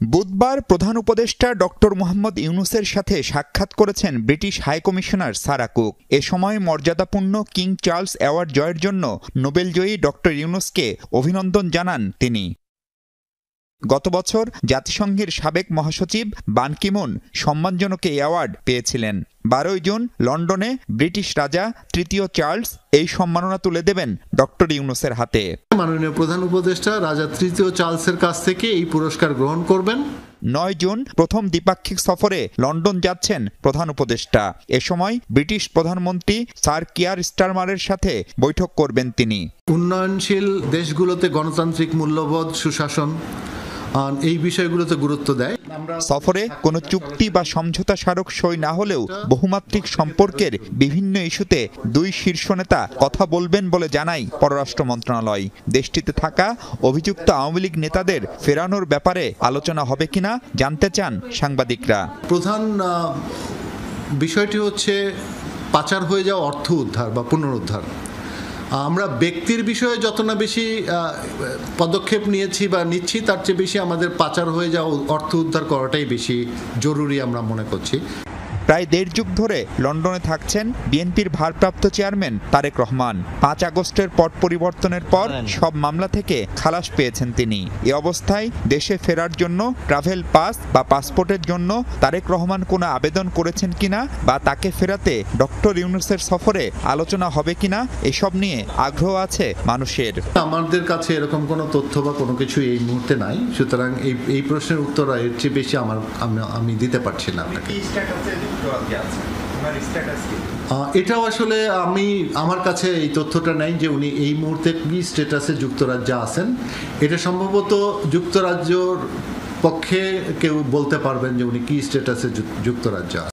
বুধবার প্রধান উপদেষ্টা ডক্টর মোহাম্মদ ইউনূসের সাথে সাক্ষাৎ করেছেন ব্রিটিশ হাইকমিশনার সারা কুক। এ সময় মর্যাদাপূর্ণ কিং চার্লস অ্যাওয়ার্ড জয়ের জন্য নোবেলজয়ী ডক্টর ইউনূসকে অভিনন্দন জানান তিনি। গত বছর জাতিসংঘের সাবেক মহাসচিব বান কি মুন সম্মানজনক এই অ্যাওয়ার্ড পেয়েছিলেন। 12 জুন লন্ডনে ব্রিটিশ রাজা তৃতীয় চার্লস এই সম্মাননা তুলে দেবেন ডক্টর ইউনূসের হাতে। মাননীয় প্রধান উপদেষ্টা রাজা তৃতীয় চার্লসের কাছ থেকে এই পুরস্কার গ্রহণ করবেন। 9 জুন প্রথম দ্বিপাক্ষিক সফরে লন্ডন যাচ্ছেন প্রধান উপদেষ্টা। এ সময় ব্রিটিশ প্রধানমন্ত্রী স্যার কিয়ার স্টারমারের সাথে বৈঠক করবেন তিনি। উন্নয়নশীল দেশগুলোতে গণতান্ত্রিক মূল্যবোধ, সুশাসন এই বিষয়গুলোতে গুরুত্ব দেয়। সফরে কোনো চুক্তি বা সমঝোতা স্মারক সই না হলেও বহুমাত্রিক সম্পর্কের বিভিন্ন ইস্যুতে দুই শীর্ষ নেতা কথা বলবেন বলে জানায় পররাষ্ট্র মন্ত্রণালয়। দেশটিতে থাকা অভিযুক্ত আওয়ামী লীগ নেতাদের ফেরানোর ব্যাপারে আলোচনা হবে কিনা জানতে চান সাংবাদিকরা। প্রধান বিষয়টি হচ্ছে পাচার হয়ে যাওয়া অর্থ উদ্ধার বা পুনরুদ্ধার। আমরা ব্যক্তির বিষয়ে যত না বেশি পদক্ষেপ নিয়েছি বা নিচ্ছি, তার চেয়ে বেশি আমাদের পাচার হয়ে যাওয়া অর্থ উদ্ধার করাটাই বেশি জরুরি আমরা মনে করছি। প্রায় 1.5 যুগ ধরে লন্ডনে থাকছেন বিএনপির ভারপ্রাপ্ত চেয়ারম্যান তারেক রহমান। 5 আগস্টের পট পরিবর্তনের পর সব মামলা থেকে খালাস পেয়েছেন তিনি। এ অবস্থায় দেশে ফেরার জন্য ট্রাভেল পাস বা পাসপোর্টের জন্য তারেক রহমান কোনো আবেদন করেছেন কিনা বা তাকে ফেরাতে ডক্টর ইউনূসের সফরে আলোচনা হবে কিনা এসব নিয়ে আগ্রহ আছে মানুষের। আমাদের কাছে এরকম কোনো তথ্য বা কোনো কিছু এই মুহূর্তে নাই, সুতরাং এই প্রশ্নের উত্তর এর চেয়ে বেশি আমি দিতে পারছি না আপনাকে। এটাও আসলে আমার কাছে এই তথ্যটা নাই যে উনি এই মুহূর্তে কি স্ট্যাটাসে যুক্তরাজ্যে আছেন। এটা সম্ভবত যুক্তরাজ্যর পক্ষে কেউ বলতে পারবেন যে উনি কি স্ট্যাটাসে যুক্তরাজ্যে আছেন।